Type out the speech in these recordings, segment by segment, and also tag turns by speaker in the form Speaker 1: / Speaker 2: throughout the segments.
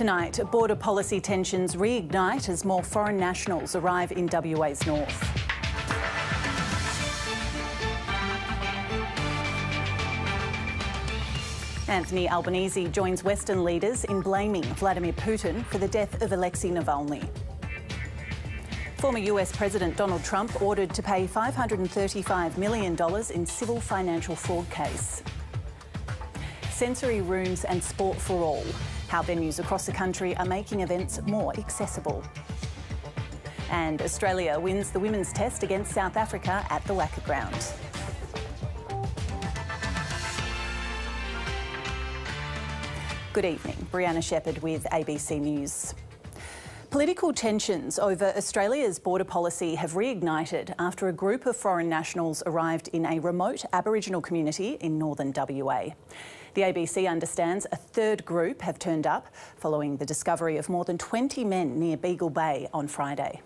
Speaker 1: Tonight, border policy tensions reignite as more foreign nationals arrive in WA's north. Anthony Albanese joins Western leaders in blaming Vladimir Putin for the death of Alexei Navalny. Former US President Donald Trump ordered to pay $535 million in civil financial fraud case. Sensory rooms and sport for all. How venues across the country are making events more accessible. And Australia wins the women's test against South Africa at the Wacker Ground. Good evening, Briana Shepherd with ABC News. Political tensions over Australia's border policy have reignited after a group of foreign nationals arrived in a remote Aboriginal community in northern WA. The ABC understands a third group have turned up following the discovery of more than 20 men near Beagle Bay on Friday.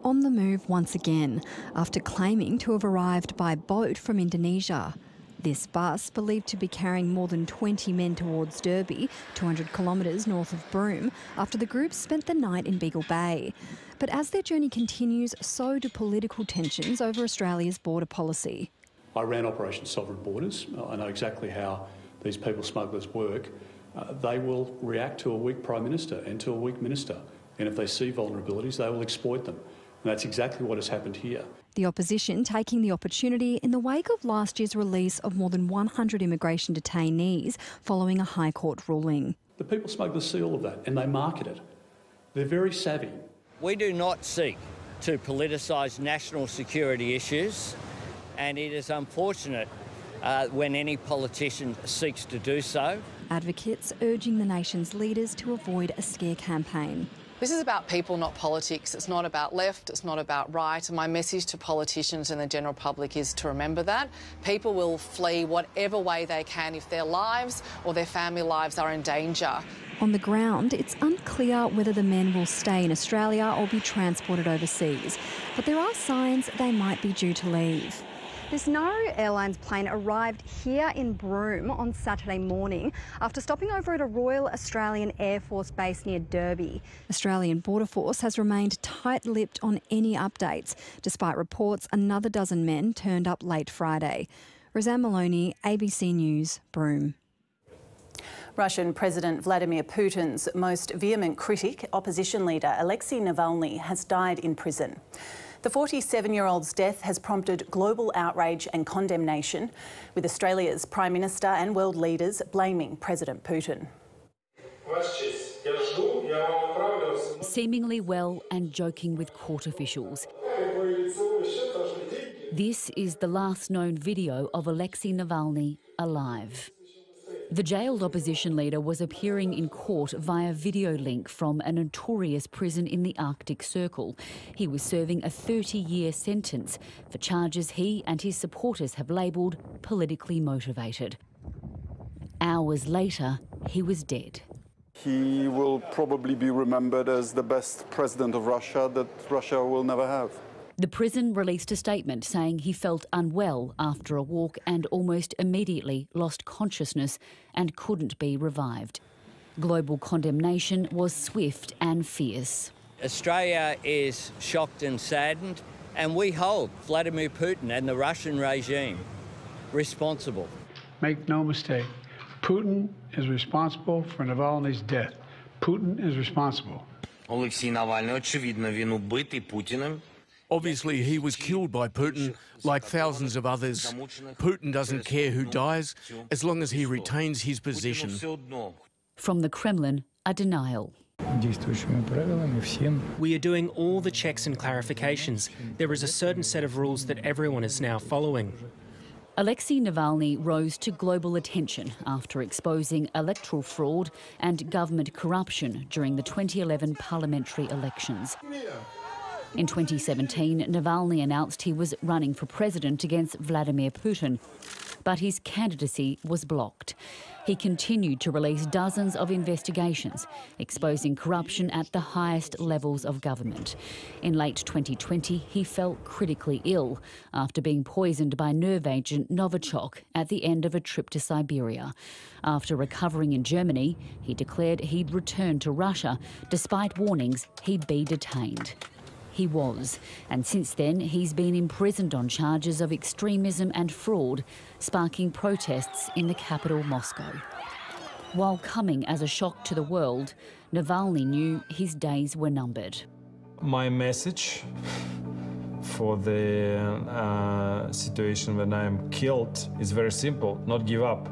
Speaker 2: On the move once again after claiming to have arrived by boat from Indonesia. This bus, believed to be carrying more than 20 men towards Derby, 200 kilometres north of Broome, after the group spent the night in Beagle Bay. But as their journey continues, so do political tensions over Australia's border policy.
Speaker 3: I ran Operation Sovereign Borders. I know exactly how these people smugglers work. They will react to a weak Prime Minister and to a weak Minister. And if they see vulnerabilities, they will exploit them. And that's exactly what has happened here.
Speaker 2: The opposition taking the opportunity in the wake of last year's release of more than 100 immigration detainees following a High Court ruling.
Speaker 3: The people smugglers see all of that and they market it. They're very savvy.
Speaker 4: We do not seek to politicise national security issues, and it is unfortunate when any politician seeks to do so.
Speaker 2: Advocates urging the nation's leaders to avoid a scare campaign.
Speaker 5: This is about people, not politics. It's not about left, it's not about right. And my message to politicians and the general public is to remember that. People will flee whatever way they can if their lives or their family lives are in danger.
Speaker 2: On the ground, it's unclear whether the men will stay in Australia or be transported overseas. But there are signs they might be due to leave.
Speaker 6: This Nauru Airlines plane arrived here in Broome on Saturday morning after stopping over at a Royal Australian Air Force base near Derby.
Speaker 2: Australian Border Force has remained tight-lipped on any updates, despite reports another dozen men turned up late Friday. Roseanne Maloney, ABC News, Broome.
Speaker 1: Russian President Vladimir Putin's most vehement critic, opposition leader Alexei Navalny, has died in prison. The 47-year-old's death has prompted global outrage and condemnation, with Australia's Prime Minister and world leaders blaming President Putin.
Speaker 7: Seemingly well and joking with court officials. This is the last known video of Alexei Navalny alive. The jailed opposition leader was appearing in court via video link from a notorious prison in the Arctic Circle. He was serving a 30-year sentence for charges he and his supporters have labelled politically motivated. Hours later, he was dead.
Speaker 8: He will probably be remembered as the best president of Russia that Russia will never have.
Speaker 7: The prison released a statement saying he felt unwell after a walk and almost immediately lost consciousness and couldn't be revived. Global condemnation was swift and fierce.
Speaker 4: Australia is shocked and saddened, and we hold Vladimir Putin and the Russian regime responsible.
Speaker 9: Make no mistake, Putin is responsible for Navalny's death. Putin is responsible.
Speaker 10: Alexei Navalny, очевидно, він убитий Путіним.
Speaker 11: Obviously, he was killed by Putin, like thousands of others. Putin doesn't care who dies, as long as he retains his position.
Speaker 7: From the Kremlin, a denial.
Speaker 12: We are doing all the checks and clarifications. There is a certain set of rules that everyone is now following.
Speaker 7: Alexei Navalny rose to global attention after exposing electoral fraud and government corruption during the 2011 parliamentary elections. In 2017, Navalny announced he was running for president against Vladimir Putin, but his candidacy was blocked. He continued to release dozens of investigations exposing corruption at the highest levels of government. In late 2020, he fell critically ill after being poisoned by nerve agent Novichok at the end of a trip to Siberia. After recovering in Germany, he declared he'd return to Russia despite warnings he'd be detained. He was, and since then he's been imprisoned on charges of extremism and fraud, sparking protests in the capital, Moscow. While coming as a shock to the world, Navalny knew his days were numbered.
Speaker 13: My message for the situation when I'm killed is very simple: not give up.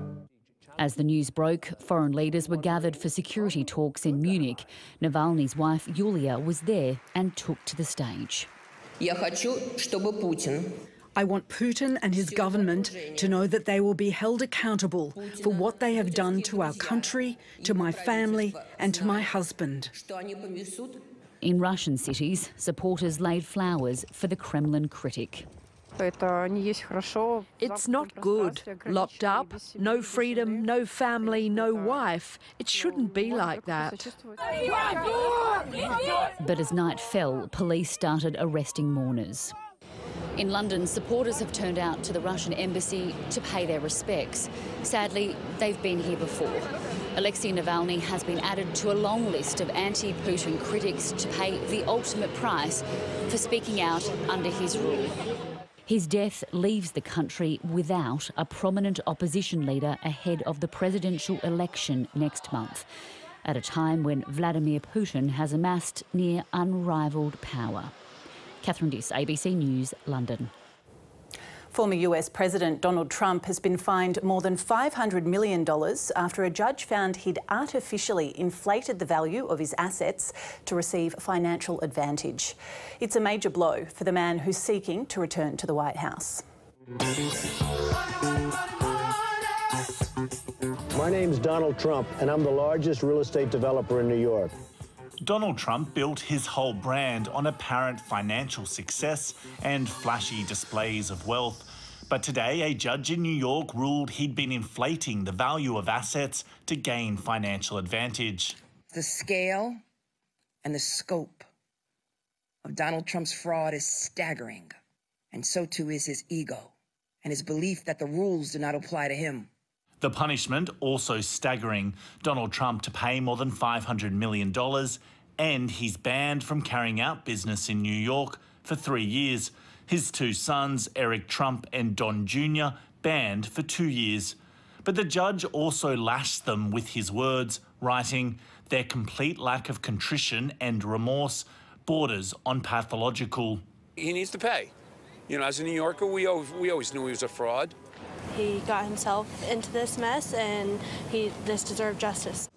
Speaker 7: As the news broke, foreign leaders were gathered for security talks in Munich. Navalny's wife, Yulia, was there and took to the stage.
Speaker 14: I want Putin and his government to know that they will be held accountable for what they have done to our country, to my family and to my husband.
Speaker 7: In Russian cities, supporters laid flowers for the Kremlin critic.
Speaker 15: It's not good. Locked up, no freedom, no family, no wife. It shouldn't be like that.
Speaker 7: But as night fell, police started arresting mourners. In London, supporters have turned out to the Russian embassy to pay their respects. Sadly, they've been here before. Alexei Navalny has been added to a long list of anti-Putin critics to pay the ultimate price for speaking out under his rule. His death leaves the country without a prominent opposition leader ahead of the presidential election next month, at a time when Vladimir Putin has amassed near unrivalled power. Catherine Diss, ABC News, London.
Speaker 1: Former US President Donald Trump has been fined more than $500 million after a judge found he'd artificially inflated the value of his assets to receive financial advantage. It's a major blow for the man who's seeking to return to the White House.
Speaker 16: My name's Donald Trump, and I'm the largest real estate developer in New York.
Speaker 17: Donald Trump built his whole brand on apparent financial success and flashy displays of wealth. But today, a judge in New York ruled he'd been inflating the value of assets to gain financial advantage.
Speaker 18: The scale and the scope of Donald Trump's fraud is staggering, and so too is his ego and his belief that the rules do not apply to him.
Speaker 17: The punishment also staggering. Donald Trump to pay more than $500 million, and he's banned from carrying out business in New York for 3 years. His two sons, Eric Trump and Don Jr., banned for 2 years. But the judge also lashed them with his words, writing, "Their complete lack of contrition and remorse borders on pathological."
Speaker 19: He needs to pay. You know, as a New Yorker, we always knew he was a fraud.
Speaker 20: He got himself into this mess, and this deserved justice.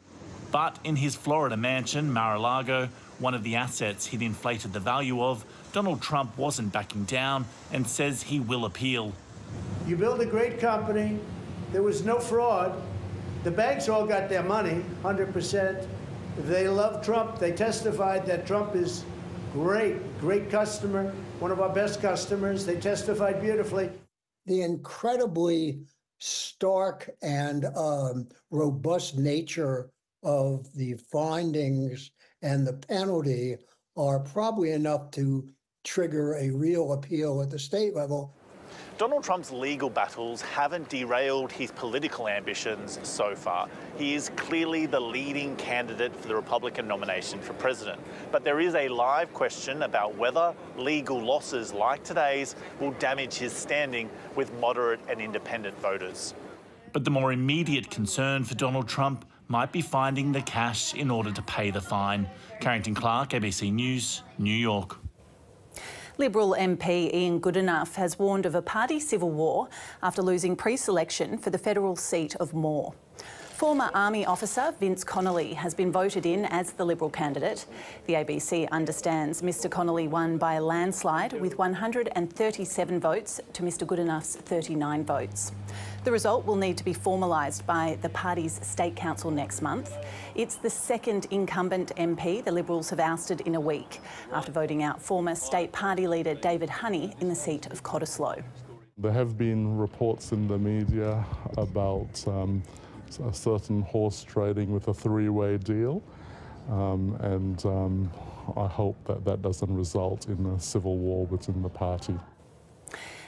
Speaker 17: But in his Florida mansion, Mar-a-Lago, one of the assets he'd inflated the value of, Donald Trump wasn't backing down and says he will appeal.
Speaker 21: You build a great company. There was no fraud. The banks all got their money, 100%. They love Trump. They testified that Trump is great customer, one of our best customers. They testified beautifully.
Speaker 22: The incredibly stark and robust nature of the findings and the penalty are probably enough to trigger a real appeal at the state level.
Speaker 17: Donald Trump's legal battles haven't derailed his political ambitions so far. He is clearly the leading candidate for the Republican nomination for president. But there is a live question about whether legal losses like today's will damage his standing with moderate and independent voters. But the more immediate concern for Donald Trump might be finding the cash in order to pay the fine. Carrington Clark, ABC News, New York.
Speaker 1: Liberal MP Ian Goodenough has warned of a party civil war after losing pre-selection for the federal seat of Moore. Former Army officer Vince Connolly has been voted in as the Liberal candidate. The ABC understands Mr Connolly won by a landslide with 137 votes to Mr Goodenough's 39 votes. The result will need to be formalised by the party's State Council next month. It's the second incumbent MP the Liberals have ousted in a week after voting out former State Party leader David Honey in the seat of Cottesloe.
Speaker 3: There have been reports in the media about a certain horse trading with a three-way deal, and I hope that that doesn't result in a civil war within the party.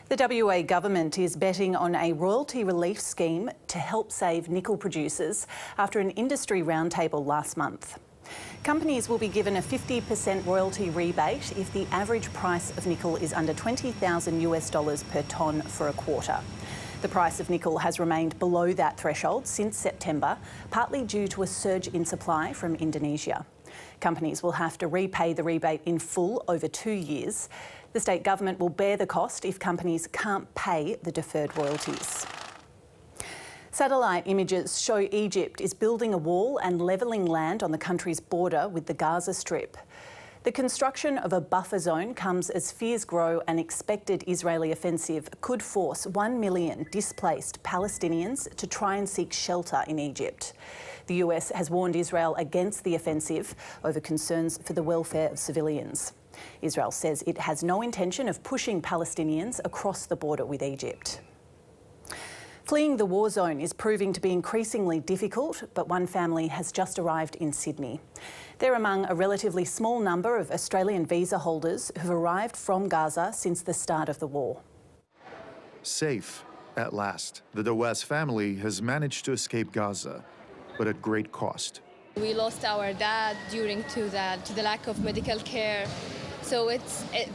Speaker 1: The WA government is betting on a royalty relief scheme to help save nickel producers after an industry roundtable last month. Companies will be given a 50% royalty rebate if the average price of nickel is under $20,000 per tonne for a quarter. The price of nickel has remained below that threshold since September, partly due to a surge in supply from Indonesia. Companies will have to repay the rebate in full over 2 years. The state government will bear the cost if companies can't pay the deferred royalties. Satellite images show Egypt is building a wall and levelling land on the country's border with the Gaza Strip. The construction of a buffer zone comes as fears grow an expected Israeli offensive could force 1 million displaced Palestinians to try and seek shelter in Egypt. The US has warned Israel against the offensive over concerns for the welfare of civilians. Israel says it has no intention of pushing Palestinians across the border with Egypt. Fleeing the war zone is proving to be increasingly difficult, but one family has just arrived in Sydney. They're among a relatively small number of Australian visa holders who've arrived from Gaza since the start of the war.
Speaker 5: Safe, at last, the Dawes family has managed to escape Gaza, but at great cost.
Speaker 23: We lost our dad due to the lack of medical care. So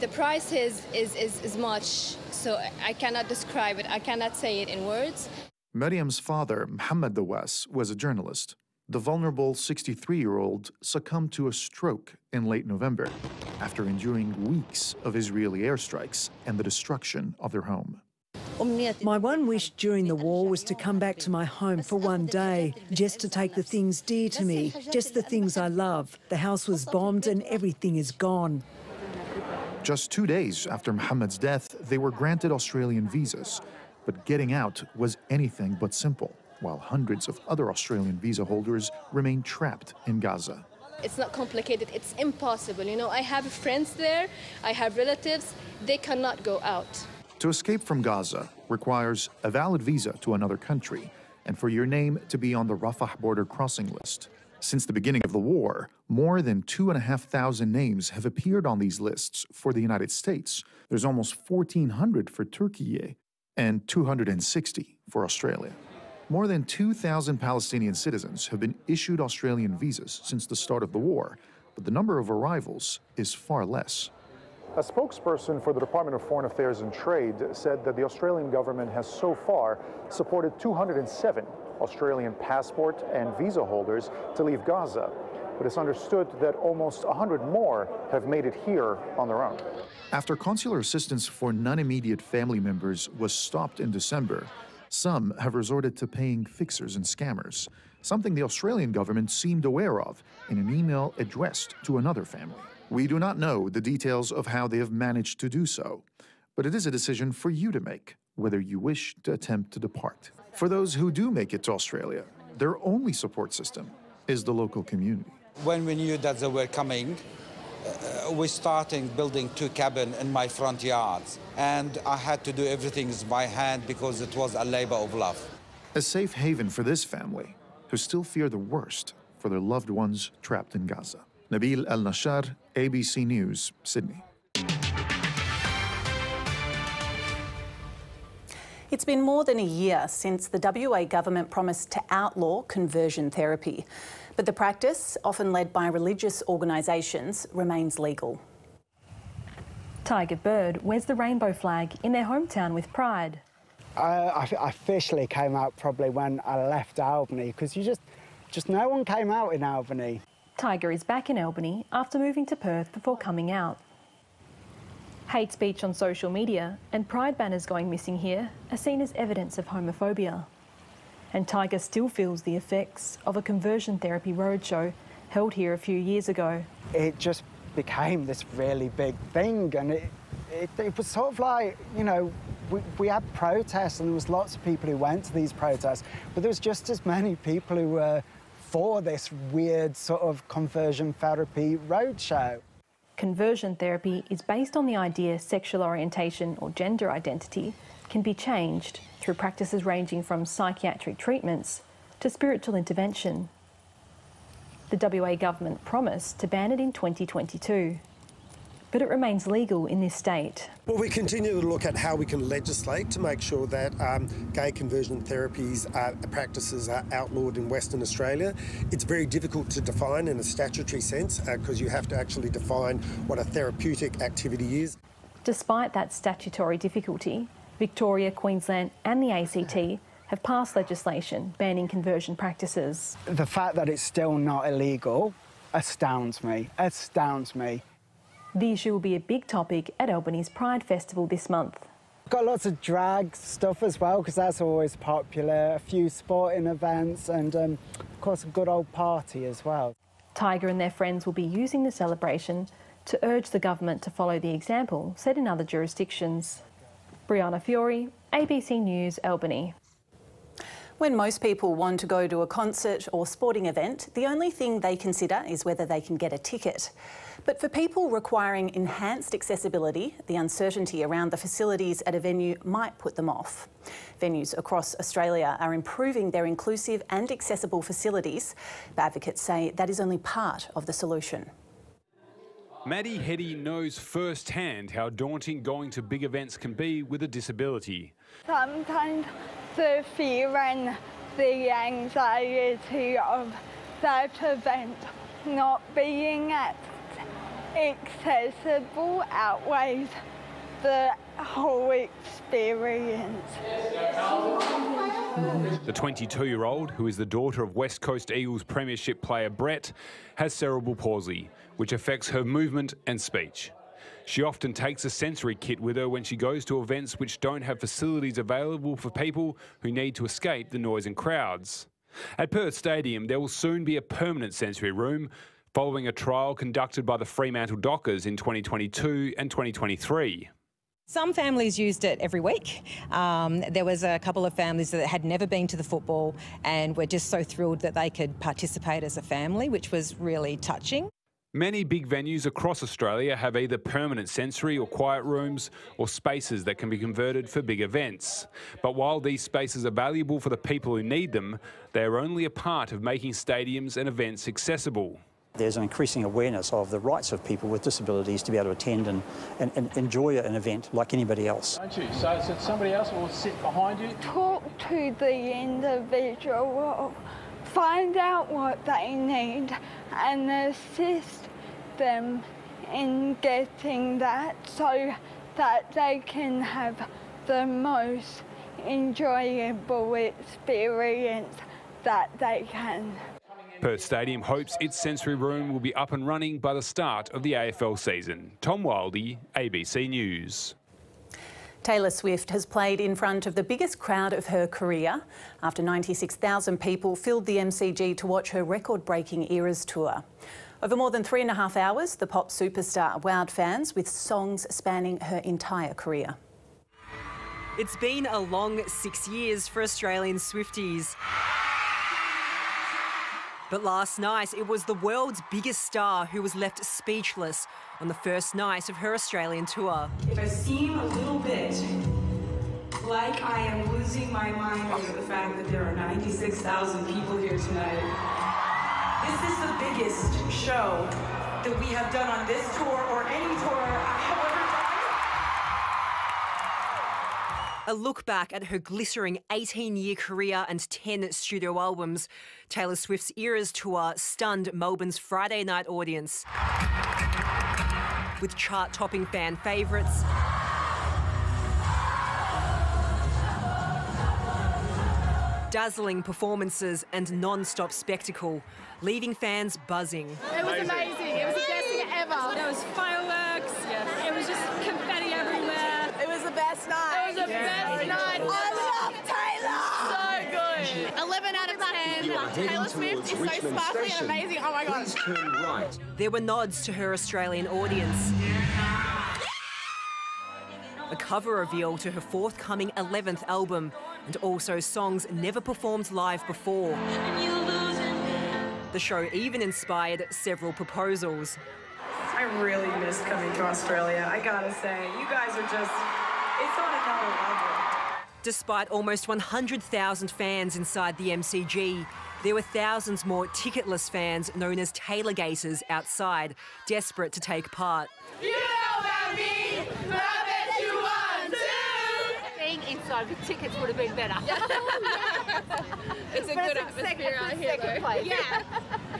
Speaker 23: the price is much, so I cannot describe it, I cannot say it in words.
Speaker 5: Mariam's father, Mohammed Dawes, was a journalist. The vulnerable 63-year-old succumbed to a stroke in late November after enduring weeks of Israeli airstrikes and the destruction of their home.
Speaker 24: My one wish during the war was to come back to my home for one day, just to take the things dear to me, just the things I love. The house was bombed and everything is gone.
Speaker 5: Just 2 days after Mohammed's death, they were granted Australian visas. But getting out was anything but simple, while hundreds of other Australian visa holders remain trapped in Gaza.
Speaker 23: It's not complicated, it's impossible. You know, I have friends there, I have relatives, they cannot go out.
Speaker 5: To escape from Gaza requires a valid visa to another country and for your name to be on the Rafah border crossing list. Since the beginning of the war, more than 2,500 names have appeared on these lists for the United States. There's almost 1,400 for Turkey and 260 for Australia. More than 2,000 Palestinian citizens have been issued Australian visas since the start of the war, but the number of arrivals is far less.
Speaker 25: A spokesperson for the Department of Foreign Affairs and Trade said that the Australian government has so far supported 207 Australian passport and visa holders to leave Gaza, but it's understood that almost 100 more have made it here on their own.
Speaker 5: After consular assistance for non-immediate family members was stopped in December, some have resorted to paying fixers and scammers, something the Australian government seemed aware of in an email addressed to another family. We do not know the details of how they have managed to do so, but it is a decision for you to make, whether you wish to attempt to depart. For those who do make it to Australia, their only support system is the local community.
Speaker 26: When we knew that they were coming, we started building 2 cabins in my front yard, and I had to do everything by hand because it was a labor of love.
Speaker 5: A safe haven for this family, who still fear the worst for their loved ones trapped in Gaza. Nabil Al-Nashar, ABC News, Sydney.
Speaker 1: It's been more than a year since the WA government promised to outlaw conversion therapy, but the practice, often led by religious organisations, remains legal.
Speaker 27: Tiger Bird wears the rainbow flag in their hometown with pride.
Speaker 28: I officially came out probably when I left Albany, because just no one came out in Albany.
Speaker 27: Tiger is back in Albany after moving to Perth before coming out. Hate speech on social media and pride banners going missing here are seen as evidence of homophobia. And Tiger still feels the effects of a conversion therapy roadshow held here a few years ago.
Speaker 28: It just became this really big thing, and it was sort of like, you know, we had protests and there was lots of people who went to these protests, but there was just as many people who were for this weird sort of conversion therapy roadshow.
Speaker 27: Conversion therapy is based on the idea sexual orientation or gender identity can be changed through practices ranging from psychiatric treatments to spiritual intervention. The WA government promised to ban it in 2022, but it remains legal in this state.
Speaker 2: Well, we continue to look at how we can legislate to make sure that gay conversion therapies practices are outlawed in Western Australia. It's very difficult to define in a statutory sense because you have to actually define what a therapeutic activity is.
Speaker 27: Despite that statutory difficulty, Victoria, Queensland and the ACT have passed legislation banning conversion practices.
Speaker 28: The fact that it's still not illegal astounds me, The
Speaker 27: issue will be a big topic at Albany's Pride Festival this month.
Speaker 28: Got lots of drag stuff as well, because that's always popular, a few sporting events and, of course, a good old party as well.
Speaker 27: Tiger and their friends will be using the celebration to urge the government to follow the example set in other jurisdictions. Briana Fiore, ABC News, Albany.
Speaker 1: When most people want to go to a concert or sporting event, the only thing they consider is whether they can get a ticket. But for people requiring enhanced accessibility, the uncertainty around the facilities at a venue might put them off. Venues across Australia are improving their inclusive and accessible facilities, but advocates say that is only part of the solution.
Speaker 4: Maddie Hetty knows firsthand how daunting going to big events can be with a disability.
Speaker 6: Sometimes the fear and the anxiety of that event not being accessible outweighs the whole experience.
Speaker 4: The 22-year-old, who is the daughter of West Coast Eagles premiership player Brett, has cerebral palsy, which affects her movement and speech. She often takes a sensory kit with her when she goes to events which don't have facilities available for people who need to escape the noise and crowds. At Perth Stadium, there will soon be a permanent sensory room, following a trial conducted by the Fremantle Dockers in 2022 and 2023.
Speaker 8: Some families used it every week. There was a couple of families that had never been to the football and were just so thrilled that they could participate as a family, which was really touching.
Speaker 4: Many big venues across Australia have either permanent sensory or quiet rooms or spaces that can be converted for big events. But while these spaces are valuable for the people who need them, they are only a part of making stadiums and events accessible.
Speaker 9: There's an increasing awareness of the rights of people with disabilities to be able to attend and enjoy an event like anybody else.
Speaker 10: Don't you? So somebody else will sit behind you?
Speaker 6: Talk to the individual, find out what they need and assist them in getting that so that they can have the most enjoyable experience that they can.
Speaker 4: Perth Stadium hopes its sensory room will be up and running by the start of the AFL season. Tom Wildie, ABC News.
Speaker 1: Taylor Swift has played in front of the biggest crowd of her career after 96,000 people filled the MCG to watch her record-breaking Eras tour. Over more than 3.5 hours, the pop superstar wowed fans with songs spanning her entire career.
Speaker 11: It's been a long 6 years for Australian Swifties. But last night, it was the world's biggest star who was left speechless on the first night of her Australian tour.
Speaker 12: If I seem a little bit like I am losing my mind over the fact that there are 96,000 people here tonight, this is the biggest show that we have done on this tour or any tour I have ever done.
Speaker 11: A look back at her glittering 18-year career and 10 studio albums, Taylor Swift's Eras tour stunned Melbourne's Friday night audience with chart-topping fan favourites, dazzling performances and non-stop spectacle, leaving fans buzzing.
Speaker 29: It was amazing. It was the best thing ever. There was fireworks. Yes. It was just confetti everywhere.
Speaker 30: It was the best night.
Speaker 29: It was the best night.
Speaker 30: I love Taylor.
Speaker 29: So good. 11 out of 10. Taylor Swift is so sparkly and amazing. Oh my God.
Speaker 7: Please turn right.
Speaker 11: There were nods to her Australian audience. A cover reveal to her forthcoming 11th album, and also songs never performed live before. The show even inspired several proposals.
Speaker 12: I really missed coming to Australia. I gotta say, you guys are just, it's on another level.
Speaker 11: Despite almost 100,000 fans inside the MCG, there were thousands more ticketless fans known as tailgaters outside, desperate to take part.
Speaker 29: You know about me, I bet you want to.
Speaker 13: Being inside with tickets would have been better.
Speaker 29: It's a good atmosphere out here though. Yeah.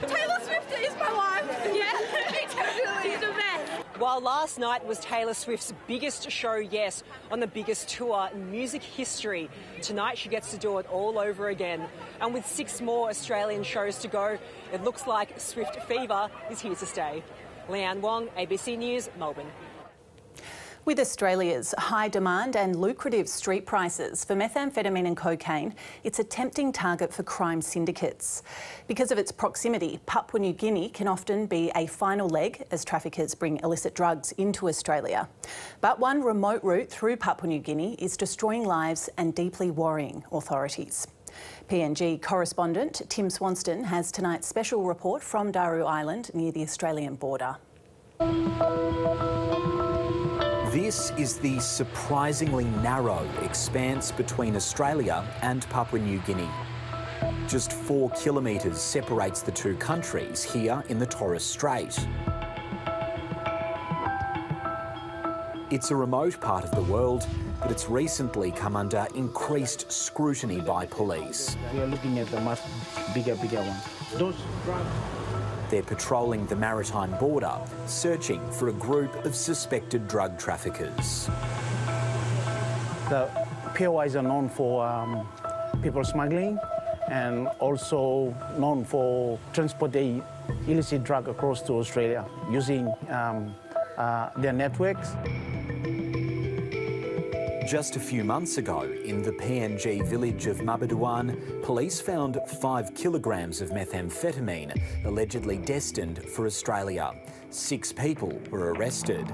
Speaker 29: Taylor Swift is my life. Yeah, totally the best.
Speaker 11: While last night was Taylor Swift's biggest show yet on the biggest tour in music history, tonight she gets to do it all over again. And with 6 more Australian shows to go, it looks like Swift fever is here to stay. Leanne Wong, ABC News, Melbourne.
Speaker 1: With Australia's high demand and lucrative street prices for methamphetamine and cocaine, it's a tempting target for crime syndicates. Because of its proximity, Papua New Guinea can often be a final leg as traffickers bring illicit drugs into Australia. But one remote route through Papua New Guinea is destroying lives and deeply worrying authorities. PNG correspondent Tim Swanston has tonight's special report from Daru Island near the Australian border.
Speaker 14: This is the surprisingly narrow expanse between Australia and Papua New Guinea. Just 4 kilometres separates the two countries here in the Torres Strait. It's a remote part of the world, but it's recently come under increased scrutiny by police.
Speaker 28: We are looking at the much bigger one. Those drugs.
Speaker 14: They're patrolling the maritime border, searching for a group of suspected drug traffickers.
Speaker 28: The POIs are known for people smuggling and also known for transporting illicit drug across to Australia using their networks.
Speaker 14: Just a few months ago, in the PNG village of Mabaduan, police found 5 kilograms of methamphetamine, allegedly destined for Australia. 6 people were arrested.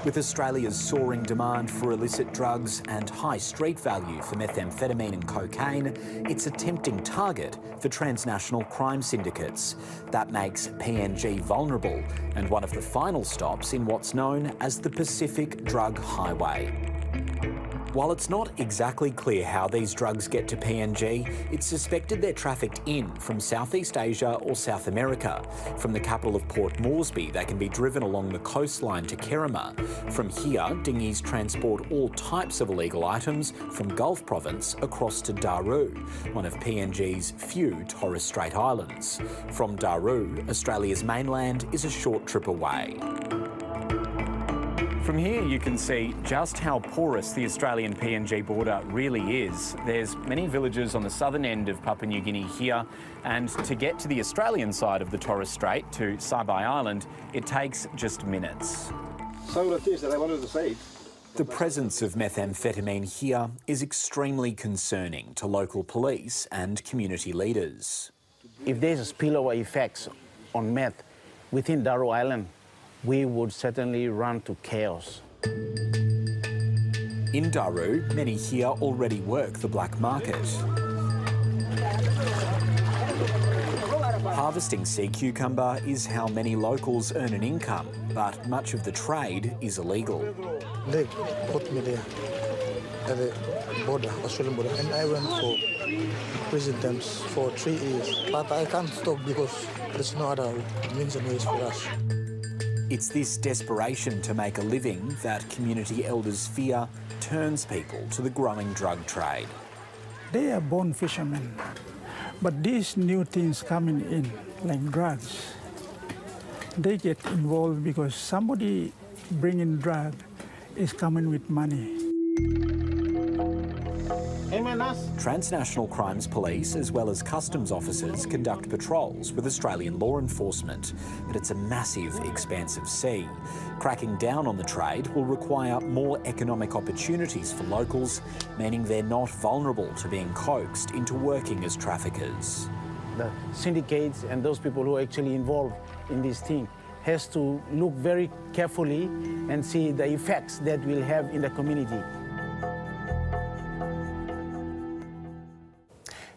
Speaker 14: With Australia's soaring demand for illicit drugs and high street value for methamphetamine and cocaine, it's a tempting target for transnational crime syndicates. That makes PNG vulnerable and one of the final stops in what's known as the Pacific Drug Highway. While it's not exactly clear how these drugs get to PNG, it's suspected they're trafficked in from Southeast Asia or South America. From the capital of Port Moresby, they can be driven along the coastline to Kerema. From here, dinghies transport all types of illegal items from Gulf Province across to Daru, one of PNG's few Torres Strait islands. From Daru, Australia's mainland is a short trip away.
Speaker 15: From here you can see just how porous the Australian PNG border really is. There's many villages on the southern end of Papua New Guinea here, and to get to the Australian side of the Torres Strait, to Saibai Island, it takes just minutes.
Speaker 14: Some of the things that I wanted to say. The presence of methamphetamine here is extremely concerning to local police and community leaders.
Speaker 28: If there's a spillover effects on meth within Daru Island, we would certainly run to chaos.
Speaker 14: In Daru, many here already work the black market. Harvesting sea cucumber is how many locals earn an income, but much of the trade is illegal.
Speaker 16: They put me there at the border, Australian border, and I went for prison terms for 3 years. But I can't stop because there's no other means and ways for us.
Speaker 14: It's this desperation to make a living that community elders fear turns people to the growing drug trade.
Speaker 18: They are born fishermen, but these new things coming in, like drugs, they get involved because somebody bringing drug is coming with money.
Speaker 14: Transnational Crimes Police, as well as customs officers, conduct patrols with Australian law enforcement. But it's a massive, expansive sea. Cracking down on the trade will require more economic opportunities for locals, meaning they're not vulnerable to being coaxed into working as traffickers.
Speaker 3: The syndicates and those people who are actually involved in this thing has to look very carefully and see the effects that will have in the community.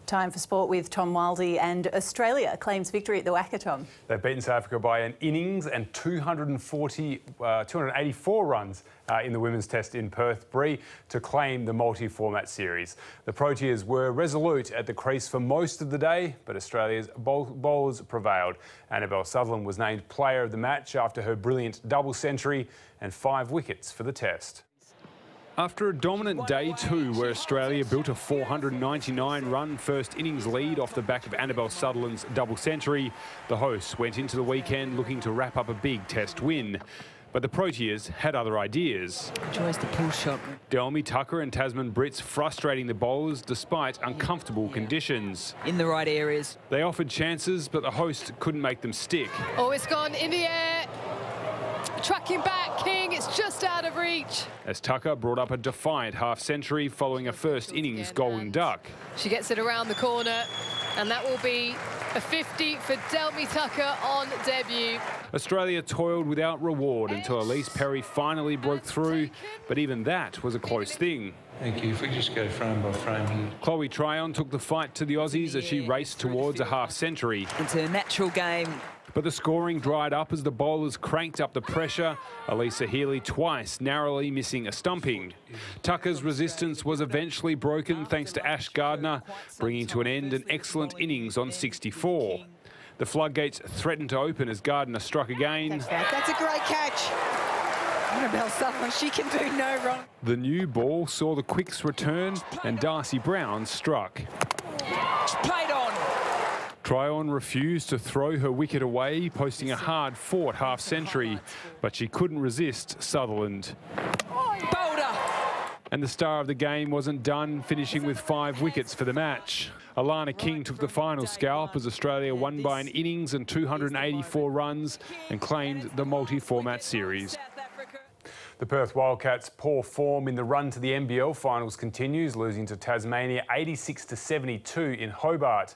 Speaker 1: Time for sport with Tom Wildie, and Australia claims victory at the WACA, Tom.
Speaker 4: They've beaten South Africa by an innings and 284 runs in the women's test in Perth, Brie, to claim the multi-format series. The Proteas were resolute at the crease for most of the day, but Australia's bowlers prevailed. Annabelle Sutherland was named player of the match after her brilliant double century and 5 wickets for the test. After a dominant day two, where Australia built a 499-run first innings lead off the back of Annabelle Sutherland's double century, the hosts went into the weekend looking to wrap up a big test win. But the Proteas had other ideas.
Speaker 7: Enjoys the pull shot.
Speaker 4: Delmi Tucker and Tasman Brits frustrating the bowlers despite uncomfortable conditions.
Speaker 7: In the right areas.
Speaker 4: They offered chances, but the host couldn't make them stick.
Speaker 17: Oh, it's gone in the air. Tracking back, King, it's just out of reach.
Speaker 4: As Tucker brought up a defiant half-century following a first innings golden duck.
Speaker 17: She gets it around the corner, and that will be a 50 for Delmi Tucker on debut.
Speaker 4: Australia toiled without reward until Elise Perry finally broke through, but even that was a close thing.
Speaker 19: Thank you. If we just go frame by frame here.
Speaker 4: Chloe Tryon took the fight to the Aussies as she raced towards a half-century.
Speaker 7: Into a natural game.
Speaker 4: But the scoring dried up as the bowlers cranked up the pressure. Elisa Healy twice narrowly missing a stumping. Tucker's resistance was eventually broken thanks to Ash Gardner, bringing to an end an excellent innings on 64. The floodgates threatened to open as Gardner struck again.
Speaker 7: That's a great catch. Annabelle Sutherland, she can do no wrong.
Speaker 4: The new ball saw the quicks return and Darcy Brown struck.
Speaker 7: Played on.
Speaker 4: Tryon refused to throw her wicket away, posting a hard-fought half-century, but she couldn't resist Sutherland.
Speaker 7: Boulder!
Speaker 4: And the star of the game wasn't done, finishing with 5 wickets for the match. Alana King took the final scalp as Australia won by an innings and 284 runs and claimed the multi-format series. The Perth Wildcats' poor form in the run to the NBL finals continues, losing to Tasmania 86-72 in Hobart.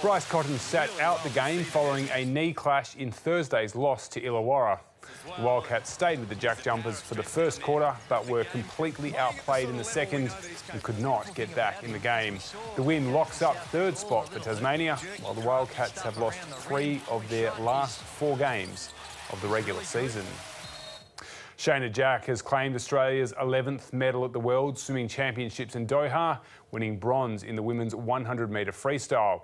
Speaker 4: Bryce Cotton sat out the game following a knee clash in Thursday's loss to Illawarra. The Wildcats stayed with the Jack Jumpers for the first quarter, but were completely outplayed in the second and could not get back in the game. The win locks up third spot for Tasmania, while the Wildcats have lost 3 of their last 4 games of the regular season. Shayna Jack has claimed Australia's 11th medal at the World Swimming Championships in Doha, winning bronze in the women's 100-metre freestyle.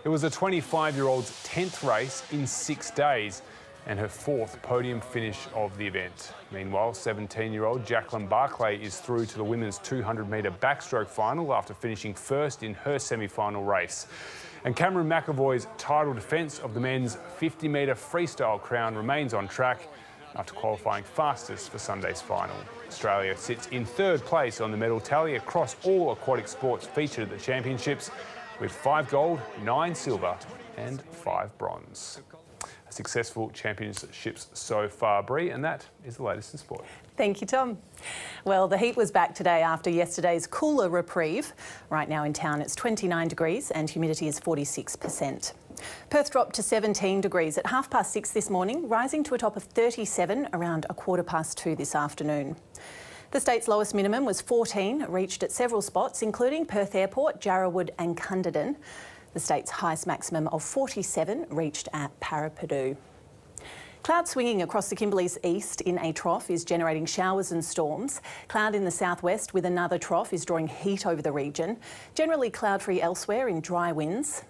Speaker 4: It was a 25-year-old's 10th race in 6 days and her 4th podium finish of the event. Meanwhile, 17-year-old Jacqueline Barclay is through to the women's 200-metre backstroke final after finishing first in her semi-final race. And Cameron McAvoy's title defence of the men's 50-metre freestyle crown remains on track after qualifying fastest for Sunday's final. Australia sits in 3rd place on the medal tally across all aquatic sports featured at the championships, with 5 gold, 9 silver and 5 bronze. A successful championships so far, Brie, and that is the latest in sport.
Speaker 1: Thank you, Tom. Well, the heat was back today after yesterday's cooler reprieve. Right now in town it's 29 degrees and humidity is 46%. Perth dropped to 17 degrees at 6:30 this morning, rising to a top of 37 around 2:15 this afternoon. The state's lowest minimum was 14, reached at several spots, including Perth Airport, Jarrawood and Cunderdin. The state's highest maximum of 47 reached at Parapadu. Cloud swinging across the Kimberley's east in a trough is generating showers and storms. Cloud in the southwest with another trough is drawing heat over the region. Generally cloud-free elsewhere in dry winds.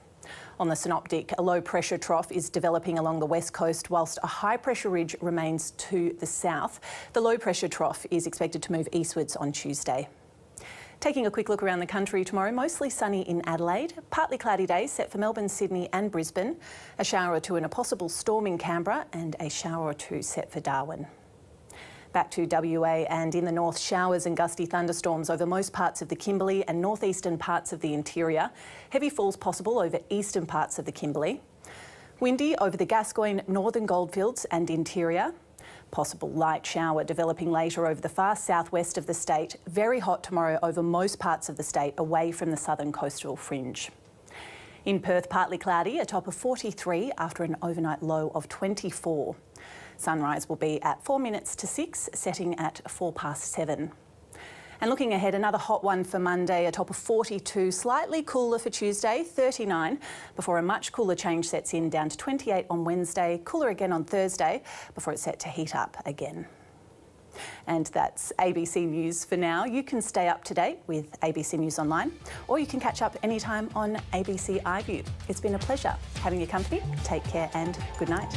Speaker 1: On the synoptic, a low-pressure trough is developing along the west coast whilst a high-pressure ridge remains to the south. The low-pressure trough is expected to move eastwards on Tuesday. Taking a quick look around the country tomorrow, mostly sunny in Adelaide, partly cloudy days set for Melbourne, Sydney and Brisbane, a shower or two and a possible storm in Canberra and a shower or two set for Darwin. Back to WA, and in the north, showers and gusty thunderstorms over most parts of the Kimberley and northeastern parts of the interior. Heavy falls possible over eastern parts of the Kimberley. Windy over the Gascoyne, northern goldfields and interior. Possible light shower developing later over the far southwest of the state. Very hot tomorrow over most parts of the state, away from the southern coastal fringe. In Perth, partly cloudy, a top of 43 after an overnight low of 24. Sunrise will be at 4 minutes to 6, setting at 7:04. And looking ahead, another hot one for Monday, a top of 42, slightly cooler for Tuesday, 39, before a much cooler change sets in, down to 28 on Wednesday, cooler again on Thursday, before it's set to heat up again. And that's ABC News for now. You can stay up to date with ABC News Online, or you can catch up anytime on ABC iView. It's been a pleasure having your company. Take care and good night.